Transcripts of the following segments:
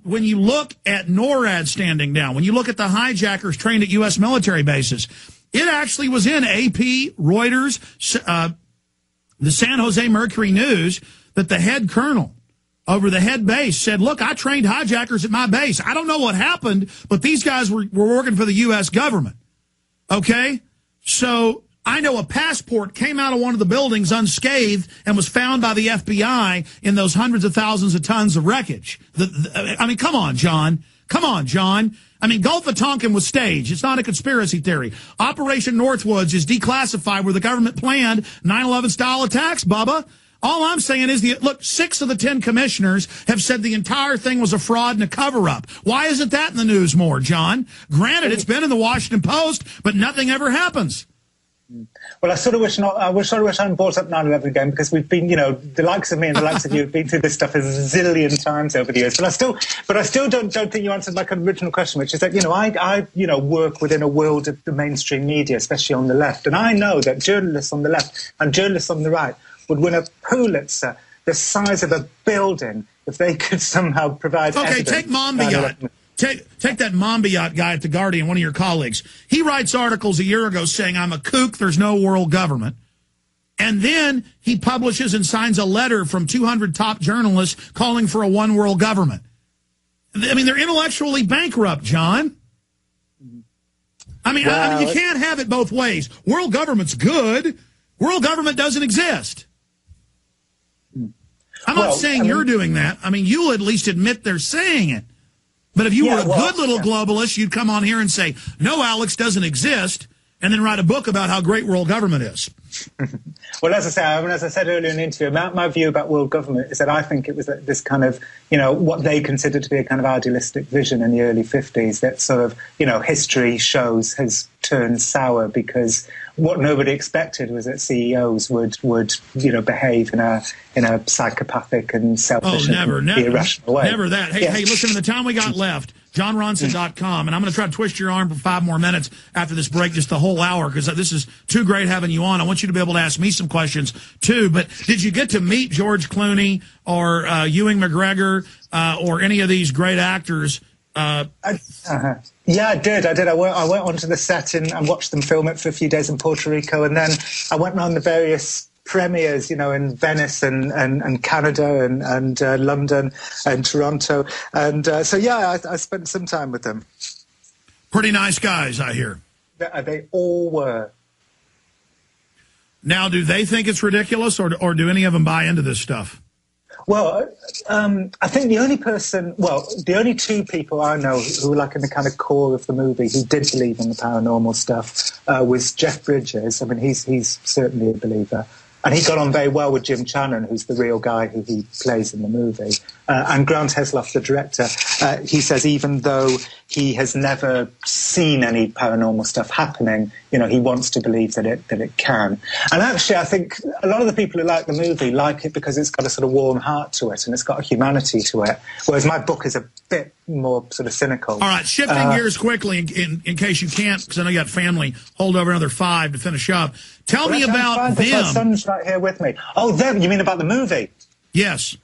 when you look at NORAD standing down, when you look at the hijackers trained at U.S. military bases, it actually was in AP, Reuters, the San Jose Mercury News that the head colonel over the head base said, look, I trained hijackers at my base. I don't know what happened, but these guys were working for the U.S. government. Okay? So I know a passport came out of one of the buildings unscathed and was found by the FBI in those hundreds of thousands of tons of wreckage. I mean, come on, John. Come on, John. I mean, Gulf of Tonkin was staged. It's not a conspiracy theory. Operation Northwoods is declassified where the government planned 9/11 style attacks, Bubba. All I'm saying is, look, 6 of the 10 commissioners have said the entire thing was a fraud and a cover-up. Why isn't that in the news more, John? Granted, it's been in the Washington Post, but nothing ever happens. Well, I sort of wish I hadn't brought up 9/11 again, because we've been, the likes of me and the likes of you have been through this stuff a zillion times over the years. But I still don't think you answered my original question, which is that I work within a world of the mainstream media, especially on the left, and I know that journalists on the left and journalists on the right would win a Pulitzer the size of a building if they could somehow provide evidence. Take Monbiot. Take that Monbiot guy at The Guardian, one of your colleagues. He writes articles a year ago saying, I'm a kook, there's no world government. And then he publishes and signs a letter from 200 top journalists calling for a one world government. I mean, they're intellectually bankrupt, John. I mean, you can't have it both ways. World government's good. World government doesn't exist. I'm not saying you're doing that. I mean, you'll at least admit they're saying it. But if you were a good little globalist, you'd come on here and say, no, Alex doesn't exist, and then write a book about how great world government is. Well, as I said earlier in the interview, my view about world government is that I think it was this kind of, what they considered to be a kind of idealistic vision in the early 50s that sort of, history shows has turned sour, because what nobody expected was that CEOs would behave in a psychopathic and selfish and irrational way. Never that. Hey, listen, in the time we got left, JonRonson.com, and I'm going to try to twist your arm for 5 more minutes after this break, just the whole hour, because this is too great having you on. I want you to be able to ask me some questions, too. But did you get to meet George Clooney or Ewan McGregor or any of these great actors? Yeah, I did. I went onto the set and watched them film it for a few days in Puerto Rico, and then I went on the various premieres, in Venice and Canada and London and Toronto, and I spent some time with them. Pretty nice guys, I hear. They all were. Now, do they think it's ridiculous, or do any of them buy into this stuff? Well, I think the only 2 people I know who were like in the kind of core of the movie who did believe in the paranormal stuff was Jeff Bridges. I mean, he's certainly a believer. And he got on very well with Jim Channon, who's the real guy who he plays in the movie. And Grant Heslov, the director, he says even though he has never seen any paranormal stuff happening, he wants to believe that it can. And actually, I think a lot of the people who like the movie like it because it's got a sort of warm heart to it and it's got a humanity to it, whereas my book is a bit more sort of cynical. All right, shifting gears quickly in case you can't, because I know you got family, hold over another 5 to finish up. Tell me about them. My son's right here with me. Oh, them? You mean about the movie? Yes.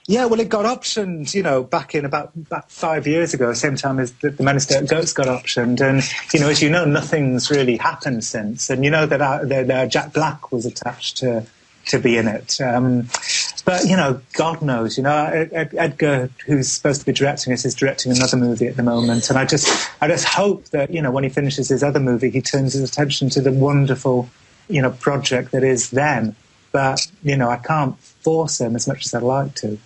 Yeah, well, it got optioned, back in about 5 years ago, same time as the Minister at Goats got optioned. And, as you know, nothing's really happened since. And you know that Jack Black was attached to be in it. But, God knows, Edgar, who's supposed to be directing it, is directing another movie at the moment. And I just hope that, when he finishes his other movie, he turns his attention to the wonderful, project that is them. But, I can't force him as much as I'd like to.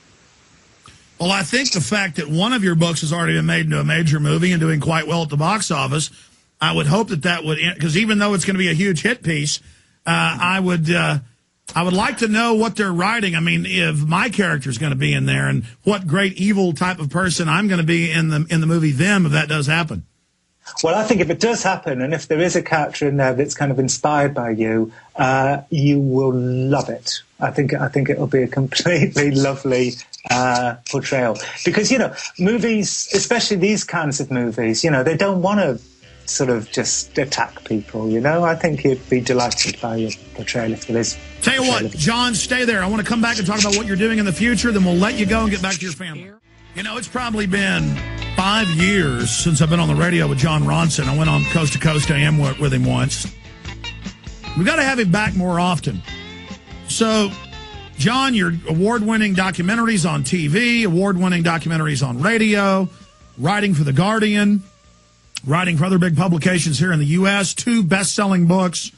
Well, I think the fact that one of your books has already been made into a major movie and doing quite well at the box office, I would hope that would, because even though it's going to be a huge hit piece, I would like to know what they're writing. I mean, if my character is going to be in there, and what great evil type of person I'm going to be in the movie Them, if that does happen. Well, I think if it does happen, and if there is a character in there that's kind of inspired by you, you will love it. I think it'll be a completely lovely portrayal. Because, movies, especially these kinds of movies, they don't want to sort of just attack people, I think you'd be delighted by your portrayal if there is. Tell you what, John, stay there. I want to come back and talk about what you're doing in the future, then we'll let you go and get back to your family. You know, it's probably been 5 years since I've been on the radio with Jon Ronson. I went on Coast to Coast AM with him once. We've got to have him back more often. So, John, your award-winning documentaries on TV, award-winning documentaries on radio, writing for The Guardian, writing for other big publications here in the U.S., 2 best-selling books.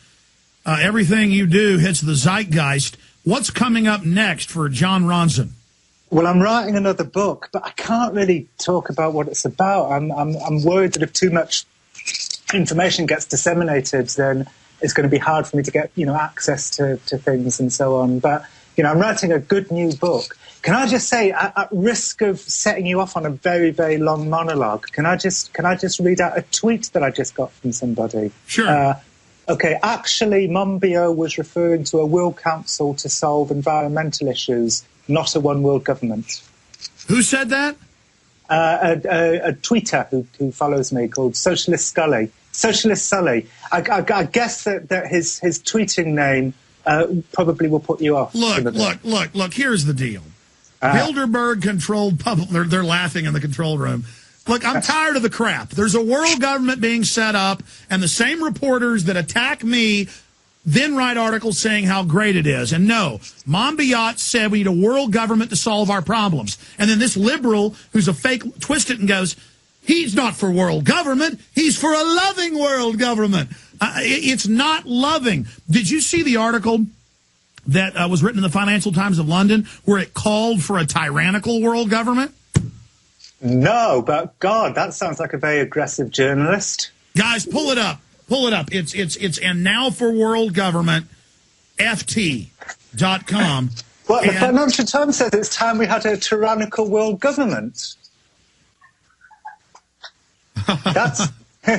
Everything you do hits the zeitgeist. What's coming up next for Jon Ronson? Well, I'm writing another book, but I can't really talk about what it's about. I'm worried that if too much information gets disseminated, then it's going to be hard for me to get, access to things and so on. But, I'm writing a good new book. Can I just say, at risk of setting you off on a very, very long monologue, can I just read out a tweet that I just got from somebody? Sure. Okay, actually, Monbiot was referring to a world council to solve environmental issues, not a one-world government. Who said that? A tweeter who follows me called Socialist Scully. Socialist Sully. I guess that his tweeting name probably will put you off. Look, here's the deal. Bilderberg-controlled public... They're laughing in the control room. Look, I'm tired of the crap. There's a world government being set up, and the same reporters that attack me then write articles saying how great it is. And no, Monbiot said we need a world government to solve our problems. And then this liberal, who's a fake, twists it and goes, he's not for world government. He's for a loving world government. It's not loving. Did you see the article that was written in the Financial Times of London where it called for a tyrannical world government? No, but God, that sounds like a very aggressive journalist. Guys, pull it up. Pull it up. It's and now for world government, ft.com. Well, the Financial Times says it's time we had a tyrannical world government.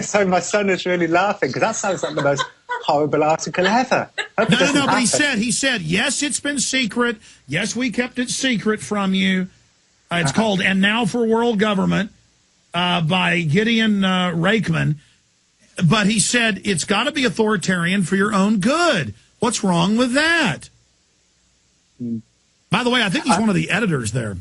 So my son is really laughing because that sounds like the most horrible article ever. No, but he said, yes, it's been secret. Yes, we kept it secret from you. It's called And Now for World Government by Gideon Rakeman. But he said it's got to be authoritarian for your own good. What's wrong with that? By the way, I think he's one of the editors there.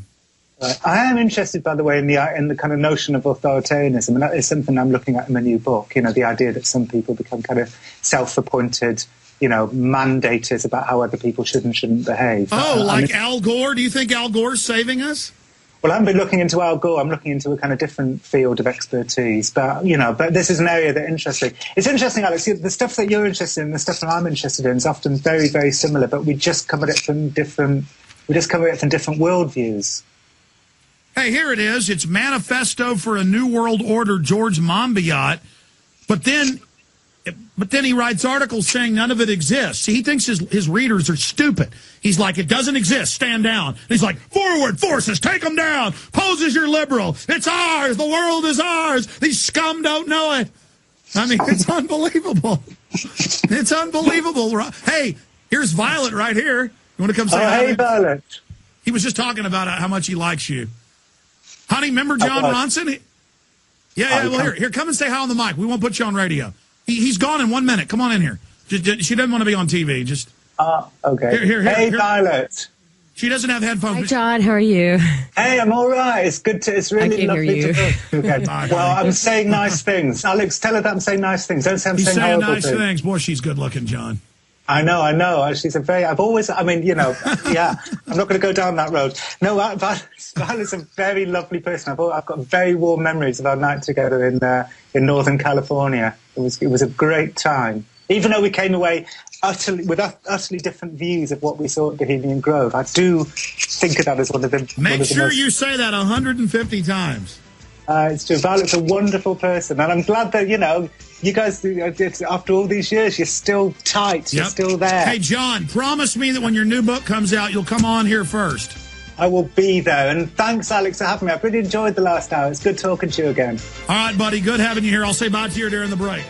I am interested, by the way, in the kind of notion of authoritarianism, and that is something I'm looking at in my new book. The idea that some people become kind of self-appointed, mandators about how other people should and shouldn't behave. Like Al Gore? Do you think Al Gore's saving us? Well, I haven't been looking into Al Gore. I'm looking into a kind of different field of expertise. But, but this is an area that interests me. It's interesting, Alex, the stuff that you're interested in, the stuff that I'm interested in is often very, very similar, but we just come at it from different worldviews. Hey, here it is. It's Manifesto for a New World Order, George Monbiot. But then he writes articles saying none of it exists. See, he thinks his readers are stupid. He's like, it doesn't exist, stand down. And he's like, forward forces, take them down. Poses you're liberal. It's ours. The world is ours. These scum don't know it. I mean, it's unbelievable. It's unbelievable. Hey, here's Violet right here. You want to come say hi? Hey, Violet. He was just talking about how much he likes you. Honey, remember Jon Ronson? Well, here, come and say hi on the mic. We won't put you on radio. He's gone in 1 minute. Come on in here. She doesn't want to be on TV. Just okay. Here, Violet. She doesn't have headphones. Hi, John. How are you? Hey, I'm all right. It's really lovely to talk to you again. Well, I'm saying nice things. Alex, tell her that I'm saying nice things. Don't say I'm saying horrible nice things. Boy, she's good looking, John. I know. She's I'm not going to go down that road. No, Violet's a very lovely person. I've got very warm memories of our night together in Northern California. It was a great time. Even though we came away with utterly different views of what we saw at Bohemian Grove, I do think of that as one of the... Make sure you say that 150 times. It's true. Violet's a wonderful person, and I'm glad that, you guys, after all these years, you're still tight. You're still there. Hey, John, promise me that when your new book comes out, you'll come on here first. I will be there. And thanks, Alex, for having me. I've really enjoyed the last hour. It's good talking to you again. All right, buddy. Good having you here. I'll say bye to you during the break.